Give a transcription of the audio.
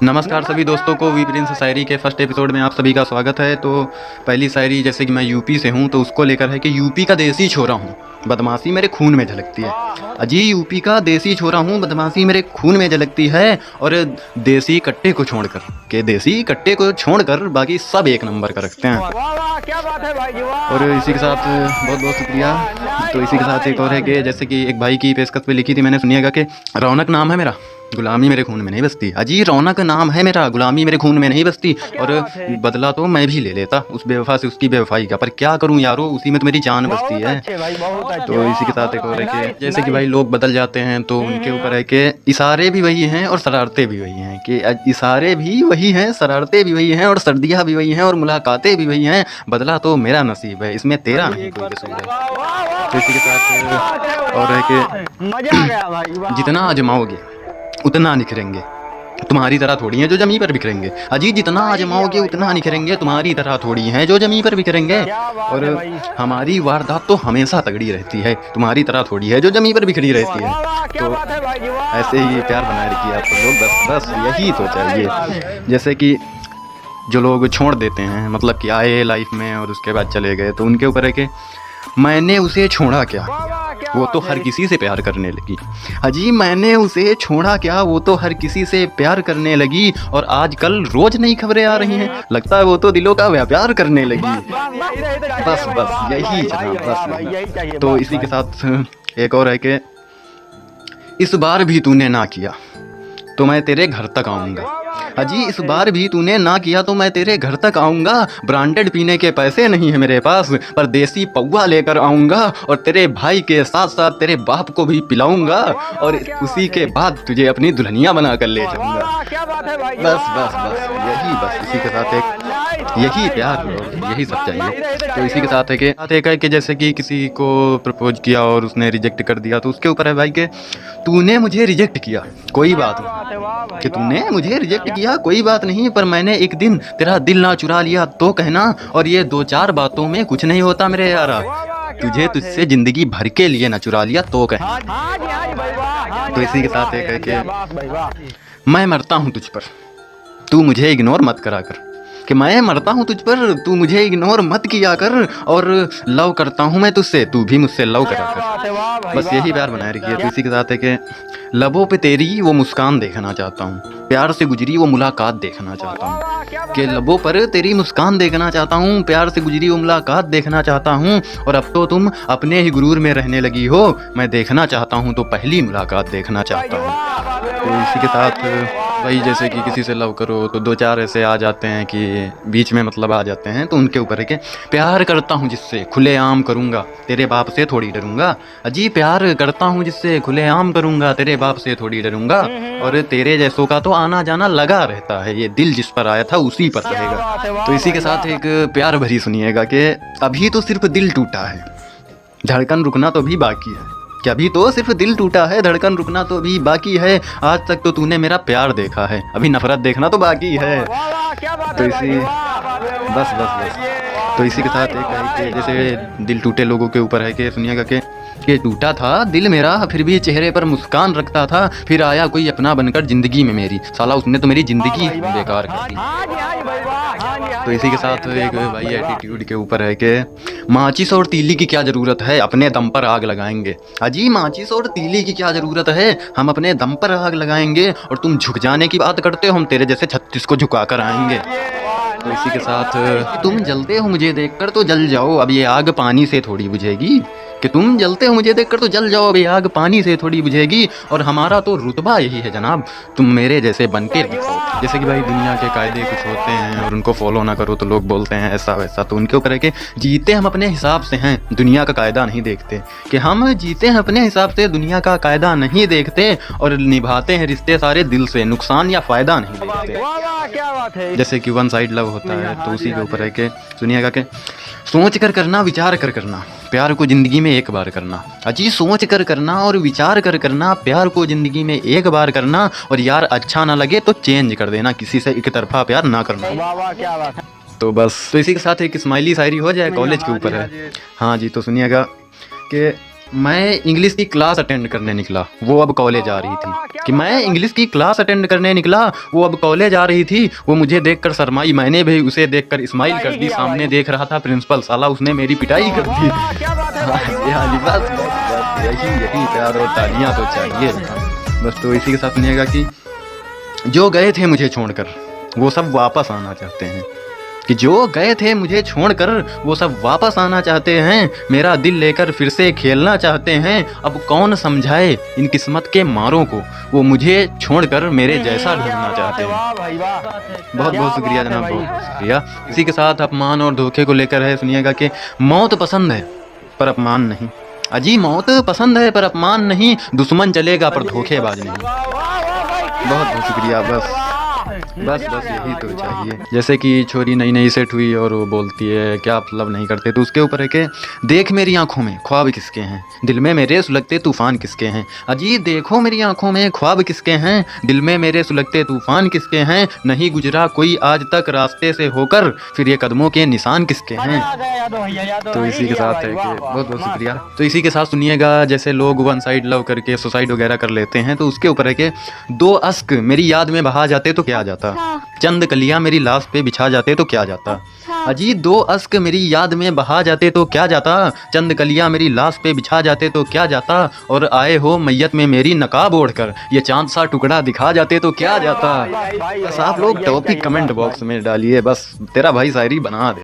नमस्कार सभी दोस्तों को वी प्रिंस शायरी के फर्स्ट एपिसोड में आप सभी का स्वागत है। तो पहली शायरी, जैसे कि मैं यूपी से हूँ तो उसको लेकर है कि यूपी का देसी छोरा हूँ, बदमाशी मेरे खून में झलकती है। अजी यूपी का देसी छोरा हूँ, बदमाशी मेरे खून में झलकती है। और देसी कट्टे को छोड़कर बाकी सब एक नंबर का रखते हैं। क्या बात है भाई जी, वाह। और इसी के साथ बहुत बहुत शुक्रिया। तो इसी के साथ एक और है कि जैसे कि एक भाई की पेशकश पे लिखी थी मैंने, सुनिएगा कि रौनक नाम है मेरा, गुलामी मेरे खून में नहीं बसती। अजी रौनक नाम है मेरा, गुलामी मेरे खून में नहीं बसती। और बदला तो मैं भी ले लेता उस बेवफा से उसकी बेवफाई का, पर क्या करूं यारो, उसी में तो मेरी जान बसती है। तो इसी के साथ एक और है कि जैसे कि भाई लोग बदल जाते हैं तो उनके ऊपर है कि इशारे भी वही हैं और शरारतें भी वही हैं, कि इशारे भी वही हैं, शरारतें भी वही हैं और सर्दियाँ भी वही हैं और मुलाकातें भी वही हैं। बदला तो मेरा नसीब है, इसमें तेरा नहीं कोई कसूर है। तो इसी के साथ और है कि मजा आ गया भाई, वाह। जितना आजमाओगे उतना निखरेंगे, तुम्हारी तरह थोड़ी हैं जो जमी पर बिखरेंगे। अजी जितना आजमाओगे उतना निखरेंगे, तुम्हारी तरह थोड़ी हैं जो जमी पर बिखरेंगे। और हमारी वारदात तो हमेशा तगड़ी रहती है, तुम्हारी तरह थोड़ी है जो जमी पर बिखरी रहती है। तो ऐसे ही प्यार बनाए रखिए आप सब लोग, बस बस यही तो चाहिए। जैसे कि जो लोग छोड़ देते हैं, मतलब कि आए लाइफ में और उसके बाद चले गए, तो उनके ऊपर है कि मैंने उसे छोड़ा क्या, वो तो हर किसी से प्यार करने लगी। अजी मैंने उसे छोड़ा क्या, वो तो हर किसी से प्यार करने लगी। और आजकल रोज नई खबरें आ रही हैं, लगता है वो तो दिलों का व्यापार करने लगी। बस बस यही जनाब, बस। तो इसी के साथ एक और है कि इस बार भी तूने ना किया तो मैं तेरे घर तक आऊँगा। अजी इस बार भी तूने ना किया तो मैं तेरे घर तक आऊँगा। ब्रांडेड पीने के पैसे नहीं है मेरे पास, पर देसी पौवा लेकर आऊँगा। और तेरे भाई के साथ साथ तेरे बाप को भी पिलाऊंगा, और उसी के बाद तुझे अपनी दुल्हनिया बना कर ले जाऊँगा। बस बस बस यही, बस इसी के साथ एक यही प्यार, यही सब चाहिए। तो इसी के साथ है कि जैसे कि किसी को प्रपोज किया और उसने रिजेक्ट कर दिया, तो उसके ऊपर है भाई कि तूने मुझे रिजेक्ट किया कोई बात नहीं, कि तूने मुझे रिजेक्ट किया कोई बात नहीं, पर मैंने एक दिन तेरा दिल ना चुरा लिया तो कहना। और ये दो चार बातों में कुछ नहीं होता मेरे यारा, तुझे तुझसे जिंदगी भर के लिए ना चुरा लिया तो कहना। तो इसी के साथ एक है कि मैं मरता हूँ तुझ पर, तू मुझे इग्नोर मत करा कर, कि मैं मरता हूँ तुझ पर, तू मुझे इग्नोर मत किया कर। और लव करता हूँ मैं तुझसे, तू भी मुझसे लव करा कर। बस यही प्यार बनाए रखिए। तो इसी के साथ है कि लबों पे तेरी वो मुस्कान देखना चाहता हूँ, प्यार से गुजरी वो मुलाकात देखना चाहता हूँ। कि लबों पर तेरी मुस्कान देखना चाहता हूँ, प्यार से गुजरी वो मुलाकात देखना चाहता हूँ। और अब तो तुम अपने ही गुरूर में रहने लगी हो, मैं देखना चाहता हूँ तो पहली मुलाकात देखना चाहता हूँ। तो इसी के साथ वही, जैसे कि किसी से लव करो तो दो चार ऐसे आ जाते हैं कि बीच में मतलब आ जाते हैं, तो उनके ऊपर है कि प्यार करता हूँ जिससे खुलेआम करूँगा, तेरे बाप से थोड़ी डरूंगा। अजी प्यार करता हूँ जिससे खुलेआम करूँगा, तेरे बाप से थोड़ी डरूंगा। और तेरे जैसों का तो आना जाना लगा रहता है, ये दिल जिस पर आया था उसी पर रहेगा। तो इसी के साथ एक प्यार भरी सुनिएगा कि अभी तो सिर्फ दिल टूटा है, धड़कन रुकना तो भी बाकी है। क्या अभी तो सिर्फ दिल टूटा है, धड़कन रुकना तो भी बाकी है। आज तक तो तूने मेरा प्यार देखा है, अभी नफरत देखना तो बाकी है। तो इसी बस बस बस तो इसी के साथ एक है कि जैसे दिल टूटे लोगों के ऊपर है कि सुनिएगा कि टूटा था दिल मेरा, फिर भी चेहरे पर मुस्कान रखता था, फिर आया कोई अपना बनकर जिंदगी में मेरी, साला उसने तो मेरी जिंदगी बेकार कर दी। तो इसी के साथ एक भाई एटीट्यूड के ऊपर है कि माचिस और तीली की क्या ज़रूरत है, अपने दम पर आग लगाएंगे। अजी माचिस और तीली की क्या ज़रूरत है, हम अपने दम पर आग लगाएंगे। और तुम झुक जाने की बात करते हो, हम तेरे जैसे 36 को झुका कर आएंगे। तो इसी के साथ तुम जलते हो मुझे देखकर तो जल जाओ, अब ये आग पानी से थोड़ी बुझेगी। कि तुम जलते हो मुझे देखकर तो जल जाओ, अब ये आग पानी से थोड़ी बुझेगी। और हमारा तो रुतबा यही है जनाब, तुम मेरे जैसे बन के दिखाओ। जैसे कि भाई दुनिया के कायदे कुछ होते हैं और उनको फॉलो ना करो तो लोग बोलते हैं ऐसा वैसा, तो उनके ऊपर है कि जीते हम अपने हिसाब से हैं, दुनिया का कायदा नहीं देखते। कि हम जीते हैं अपने हिसाब से, दुनिया का कायदा नहीं देखते। और निभाते हैं रिश्ते सारे दिल से, नुकसान या फ़ायदा नहीं देखते। जैसे कि वन साइड लव होता है, तो उसी के ऊपर है कि सुनिएगा कि सोच कर करना, विचार कर करना, प्यार को ज़िंदगी में एक बार करना। अजी सोच कर करना और विचार कर करना, प्यार को ज़िंदगी में एक बार करना। और यार अच्छा ना लगे तो चेंज कर देना, किसी से एक तरफा प्यार ना करना। तो बस तो इसी के साथ एक स्माइली शायरी हो जाए, कॉलेज के ऊपर है। हाँ जी, तो सुनिएगा कि मैं इंग्लिश की क्लास अटेंड करने निकला, वो अब कॉलेज आ रही थी। कि मैं इंग्लिश की क्लास अटेंड करने निकला, वो अब कॉलेज आ रही थी। वो मुझे देखकर शर्माई, मैंने भी उसे देखकर स्माइल कर दी। सामने देख रहा था प्रिंसिपल, साला उसने मेरी पिटाई कर दी। बस यही प्यार और तालियां तो चाहिए बस। तो इसी के साथ सुनिएगा कि जो गए थे मुझे छोड़कर वो सब वापस आना चाहते हैं। कि जो गए थे मुझे छोड़कर वो सब वापस आना चाहते हैं। मेरा दिल लेकर फिर से खेलना चाहते हैं। अब कौन समझाए इन किस्मत के मारों को, वो मुझे छोड़कर मेरे जैसा ढूंढना चाहते हैं। बहुत बहुत शुक्रिया जनाब, बहुत बहुत शुक्रिया। इसी के साथ अपमान और धोखे को लेकर है, सुनिएगा कि मौत पसंद है पर अपमान नहीं। अजी मौत पसंद है पर अपमान नहीं, दुश्मन चलेगा पर धोखेबाज नहीं। बहुत बहुत शुक्रिया। बस यही तो चाहिए। जैसे कि छोरी नई नई सेट हुई और वो बोलती है क्या आप लव नहीं करते, तो उसके ऊपर है कि देख मेरी आंखों में ख्वाब किसके हैं, दिल में मेरे सुलगते तूफान किसके हैं। अजी देखो मेरी आंखों में ख्वाब किसके हैं, दिल में मेरे सुलगते तूफान किसके हैं। नहीं गुजरा कोई आज तक रास्ते से होकर, फिर ये कदमों के निशान किसके हैं। तो इसी के साथ है कि बहुत बहुत शुक्रिया। तो इसी के साथ सुनिएगा, जैसे लोग वन साइड लव करके सुसाइड वगैरह कर लेते हैं, तो उसके ऊपर है कि दो अश्क मेरी याद में बहा जाते तो क्या जाता, चंद कलियां मेरी लाश पे बिछा जाते तो क्या जाता। अजी दो अश्क मेरी याद में बहा जाते तो क्या जाता, चंद कलियां मेरी लाश पे बिछा जाते तो क्या जाता। और आए हो मैयत में मेरी नकाब ओढ़कर, ये चांद सा टुकड़ा दिखा जाते तो क्या जाता। बस आप लोग टॉपिक कमेंट बॉक्स में डालिए, बस तेरा भाई शायरी बना दे।